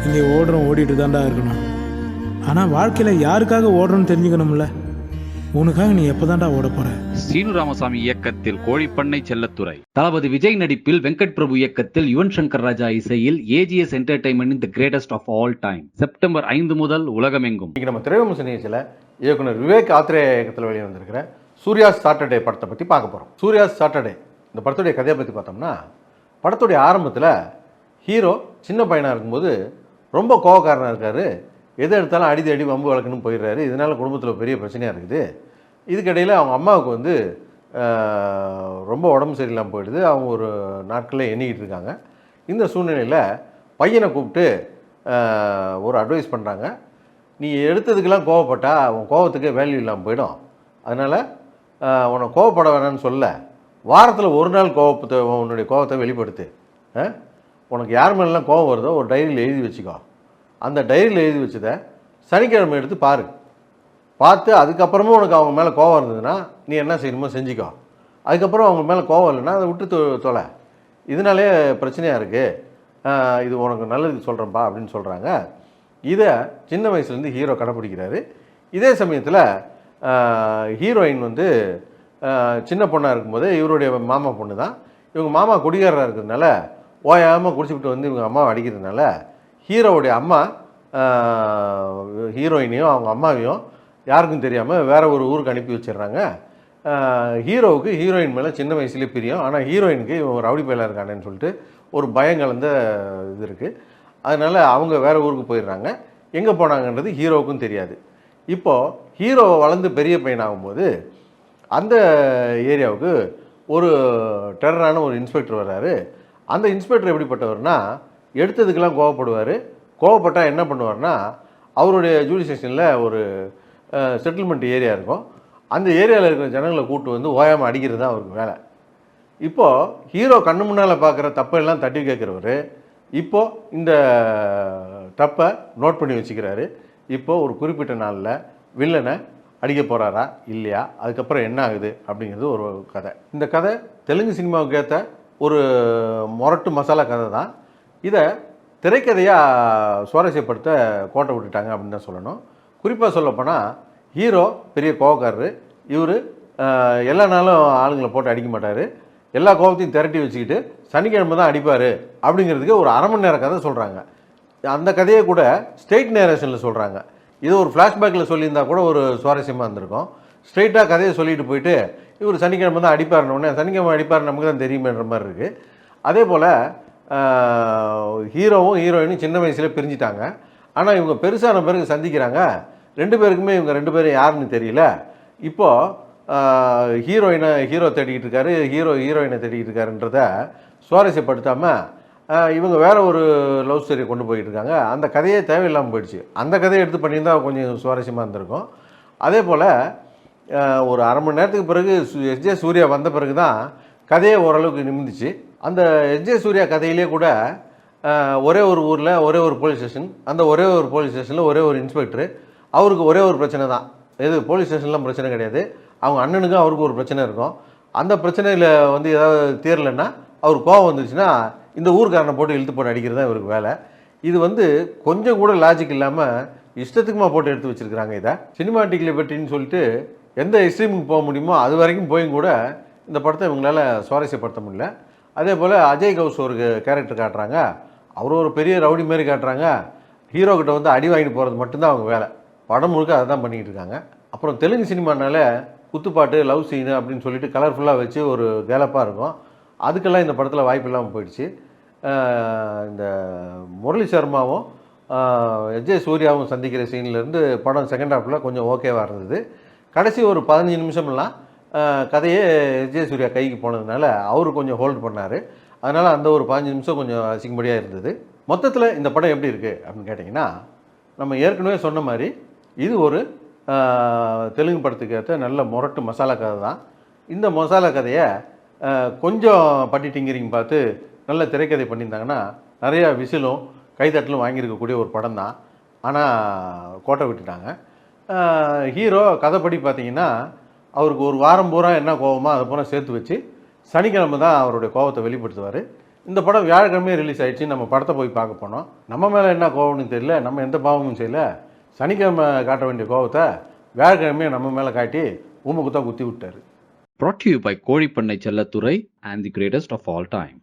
இங்கே ஓடிட்டு தாண்டா இருக்கணும். ஆனால் வாழ்க்கையில் யாருக்காக ஓடுறோன்னு தெரிஞ்சுக்கணும்ல. உனக்காக நீ எப்போதான்டா ஓட போற? சீனு ராமசாமி இயக்கத்தில் கோழிப்பண்ணை செல்லத்துறை, தளபதி விஜய் நடிப்பில் வெங்கட் பிரபு இயக்கத்தில் யுவன் சங்கர் ராஜா இசையில் AGS entertainment the greatest of all time September 5 முதல் உலகமெங்கும். இன்னைக்கு நம்ம திரைவிமர்சன நிகழ்ச்சியில் இயக்குனர் விவேக் ஆத்ரே இயக்கத்தில் வெளியே வந்திருக்கிற சூர்யாஸ் சாட்டர்டே படத்தை பற்றி பார்க்க போகிறோம். சூர்யாஸ் சாட்டர்டே இந்த படத்துடைய கதையை பற்றி பார்த்தோம்னா, படத்துடைய ஆரம்பத்தில் ஹீரோ சின்ன பையனாக இருக்கும்போது ரொம்ப கோவக்காரனாக இருக்கார். எது எடுத்தாலும் அடி வம்பு வளர்க்கணும்னு போயிடுறாரு. இதனால் குடும்பத்தில் பெரிய பிரச்சனையாக இருக்குது. இதுக்கிடையில் அவங்க அம்மாவுக்கு வந்து ரொம்ப உடம்பு சரியில்லாமல் போயிடுது. அவங்க ஒரு நாட்களில் எண்ணிக்கிட்டு இருக்காங்க. இந்த சூழ்நிலையில் பையனை கூப்பிட்டு ஒரு அட்வைஸ் பண்ணுறாங்க. நீ எடுத்ததுக்கெல்லாம் கோவப்பட்டா உன் கோவத்துக்கே வேல்யூ இல்லாமல் போயிடும். அதனால் உன்னை கோவப்பட வேணான்னு சொல்ல, வாரத்தில் ஒரு நாள் உன்னுடைய கோவத்தை வெளிப்படுத்து. உனக்கு யார் மேலாம் கோவம் வருதோ ஒரு டைரியில் எழுதி வச்சுக்கோ. அந்த டைரியில் எழுதி வச்சதை சனிக்கிழமை எடுத்து பார்த்து அதுக்கப்புறமும் உனக்கு அவங்க மேலே கோவம் இருந்ததுன்னா நீ என்ன செய்யணுமோ செஞ்சுக்கோ. அதுக்கப்புறம் அவங்க மேலே கோவம் இல்லைன்னா அதை விட்டு தொலை. இதனாலே பிரச்சனையாக இருக்குது. இது உனக்கு நல்லது சொல்கிறேன்ப்பா அப்படின்னு சொல்கிறாங்க. இதை சின்ன வயசுலேருந்து ஹீரோ கடைப்பிடிக்கிறாரு. இதே சமயத்தில் ஹீரோயின் வந்து சின்ன பொண்ணாக இருக்கும்போது இவருடைய மாமா பொண்ணு தான். இவங்க மாமா குடிகாரராக இருக்கிறதுனால ஓயாமல் குடிச்சுக்கிட்டு வந்து இவங்க அம்மாவை அடிக்கிறதுனால ஹீரோவுடைய அம்மா ஹீரோயினையும் அவங்க அம்மாவையும் யாருக்கும் தெரியாமல் வேறு ஒரு ஊருக்கு அனுப்பி வச்சிடுறாங்க. ஹீரோவுக்கு ஹீரோயின் மேலே சின்ன வயசுலேயே பிரியும். ஆனால் ஹீரோயினுக்கு இவன் ரவுடி பையலாக இருக்கானேன்னு சொல்லிட்டு ஒரு பயம் கலந்த இது இருக்குது. அதனால் அவங்க வேறு ஊருக்கு போயிடுறாங்க. எங்கே போனாங்கன்றது ஹீரோவுக்கும் தெரியாது. இப்போது ஹீரோ வளர்ந்து பெரிய பையனாகும்போது அந்த ஏரியாவுக்கு ஒரு டெரரான ஒரு இன்ஸ்பெக்டர் வர்றாரு. அந்த இன்ஸ்பெக்டர் எப்படிப்பட்டவர்னா, எடுத்ததுக்கெல்லாம் கோவப்படுவார். கோவப்பட்டால் என்ன பண்ணுவார்னா, அவருடைய ஜூடிஸ்டிக்ஷனில் ஒரு செட்டில்மெண்ட் ஏரியா இருக்கும். அந்த ஏரியாவில் இருக்கிற ஜனங்களை கூப்பிட்டு வந்து ஓயாமல் அடிக்கிறது தான் அவருக்கு வேலை. இப்போது ஹீரோ கண்ணு முன்னால் பார்க்குற தப்பெல்லாம் தட்டி கேட்குறவர் இப்போது இந்த தப்பை நோட் பண்ணி வச்சுக்கிறாரு. இப்போது ஒரு குறிப்பிட்ட நாளில் வில்லனை அடிக்க போகிறாரா இல்லையா, அதுக்கப்புறம் என்ன ஆகுது அப்படிங்கிறது ஒரு கதை. இந்த கதை தெலுங்கு சினிமாவுக்கு ஏற்ற ஒரு மொரட்டு மசாலா கதை தான். இதை திரைக்கதையாக சுவாரஸ்யப்படுத்த கோட்டை விட்டுட்டாங்க அப்படின்னு தான் சொல்லணும். குறிப்பாக சொல்லப்போனால் ஹீரோ பெரிய கோவக்காரரு. இவர் எல்லா நாளும் ஆளுங்களை போட்டு அடிக்க மாட்டார். எல்லா கோவத்தையும் திரட்டி வச்சுக்கிட்டு சனிக்கிழமை தான் அடிப்பார் அப்படிங்கிறதுக்கு ஒரு அரை மணி நேர கதை சொல்கிறாங்க. அந்த கதையை கூட ஸ்ட்ரெயிட் நேரேஷனில் சொல்கிறாங்க. இது ஒரு ஃப்ளாஷ்பேக்கில் சொல்லியிருந்தால் கூட ஒரு சுவாரஸ்யமாக இருந்திருக்கும். ஸ்ட்ரெயிட்டாக கதையை சொல்லிட்டு போயிட்டு இவர் சனிக்கிழமை தான் அடிப்பாருன்னொடனே சனிக்கிழமை அடிப்பார் நமக்கு தான் தெரியுமேன்ற மாதிரி இருக்குது. அதே போல் ஹீரோவும் ஹீரோயினும் சின்ன வயசில் பிரிஞ்சிட்டாங்க. ஆனால் இவங்க பெருசான பிறகு சந்திக்கிறாங்க. ரெண்டு பேருக்குமே இவங்க ரெண்டு பேரும் யாருன்னு தெரியல. இப்போது ஹீரோ தேடிக்கிட்டு இருக்காரு, ஹீரோயினை தேடிக்கிட்டு இருக்காருன்றத சுவாரஸ்யப்படுத்தாமல் இவங்க வேறு ஒரு லவ் ஸ்டோரியை கொண்டு போயிட்டு இருக்காங்க. அந்த கதையே தேவையில்லாமல் போயிடுச்சு. அந்த கதையை எடுத்து பண்ணியிருந்தால் கொஞ்சம் சுவாரஸ்யமாக இருந்திருக்கும். அதே போல் ஒரு அரை மணி நேரத்துக்கு பிறகு எஸ்ஜே சூர்யா வந்த பிறகு தான் கதையை ஓரளவுக்கு நிமிந்துச்சு. அந்த எஸ்ஜே சூர்யா கதையிலே கூட ஒரே ஒரு ஊரில் ஒரே ஒரு போலீஸ் ஸ்டேஷன், அந்த ஒரே ஒரு போலீஸ் ஸ்டேஷனில் ஒரே ஒரு இன்ஸ்பெக்டர். அவருக்கு ஒரே ஒரு பிரச்சனை தான். எது போலீஸ் ஸ்டேஷன்லாம் பிரச்சனை கிடையாது. அவங்க அண்ணனுக்கும் அவருக்கு ஒரு பிரச்சனை இருக்கும். அந்த பிரச்சனையில் வந்து ஏதாவது தீரலைன்னா அவர் கோவம் வந்துருச்சுன்னா இந்த ஊருக்காரனை போட்டு இழுத்து போட்டு அடிக்கிறது தான் இவருக்கு வேலை. இது வந்து கொஞ்சம் கூட லாஜிக் இல்லாமல் இஷ்டத்துக்குமா போட்டு எடுத்து வச்சுருக்கிறாங்க. இதை சினிமாட்டிக் லிபர்ட்டின்னு சொல்லிட்டு எந்த எக்ஸ்ட்ரீமுக்கு போக முடியுமோ அது வரைக்கும் போயும் கூட இந்த படத்தை இவங்களால் சுவாரஸ்யப்படுத்த முடியல. அதே போல் அஜய் கவுஸ் ஒரு கேரக்டர் காட்டுறாங்க. அவர் ஒரு பெரிய ரவுடி மாரி காட்டுறாங்க. ஹீரோக்கிட்ட வந்து அடி வாங்கிட்டு போகிறது மட்டும்தான் அவங்க வேலை. படம் முழுக்க அதை தான் பண்ணிக்கிட்டு இருக்காங்க. அப்புறம் தெலுங்கு சினிமானால குத்துப்பாட்டு லவ் சீனு அப்படின்னு சொல்லிட்டு கலர்ஃபுல்லாக வச்சு ஒரு கேலப்பாக இருக்கும். அதுக்கெல்லாம் இந்த படத்தில் வாய்ப்பு இல்லாமல் போயிடுச்சு. இந்த முரளி சர்மாவும் எஸ்ஜே சூர்யாவும் சந்திக்கிற சீன்லேருந்து படம் செகண்ட் ஹாஃபில் கொஞ்சம் ஓகேவாக இருந்தது. கடைசி ஒரு 15 நிமிஷம்லாம் கதையே எஸ்ஜே சூர்யா கைக்கு போனதுனால அவர் கொஞ்சம் ஹோல்டு பண்ணார். அதனால் அந்த ஒரு 15 நிமிஷம் கொஞ்சம் அசிங்கப்படியாக இருந்தது. மொத்தத்தில் இந்த படம் எப்படி இருக்குது அப்படின்னு கேட்டிங்கன்னா, நம்ம ஏற்கனவே சொன்ன மாதிரி இது ஒரு தெலுங்கு படத்துக்கு ஏற்ற நல்ல மொரட்டு மசாலா கதை தான். இந்த மசாலா கதையை கொஞ்சம் பட்டி டிங்கரிங் பார்த்து நல்ல திரைக்கதை பண்ணியிருந்தாங்கன்னா நிறையா விசிலும் கைதட்டலும் வாங்கியிருக்கக்கூடிய ஒரு படம் தான். ஆனால் கோட்டை விட்டுட்டாங்க. ஹீரோ கதைப்படி பார்த்திங்கன்னா அவருக்கு ஒரு வாரம் பூரா என்ன கோவமோ அதை பூரா சேர்த்து வச்சு சனிக்கிழமை தான் அவருடைய கோவத்தை வெளிப்படுத்துவார். இந்த படம் வியாழக்கிழமையே ரிலீஸ் ஆயிடுச்சு. நம்ம படத்தை போய் பார்க்க போனோம். நம்ம மேலே என்ன கோவம்னு தெரியல, நம்ம எந்த பாவமும் செய்யல. சனிக்கிழமை காட்ட வேண்டிய கோவத்தை வியாழக்கிழமையே நம்ம மேலே காட்டி ஊம குத்தா குத்தி விட்டாரு. brought to you by கோழிப்பண்ணை Chellathurai and the greatest of all time.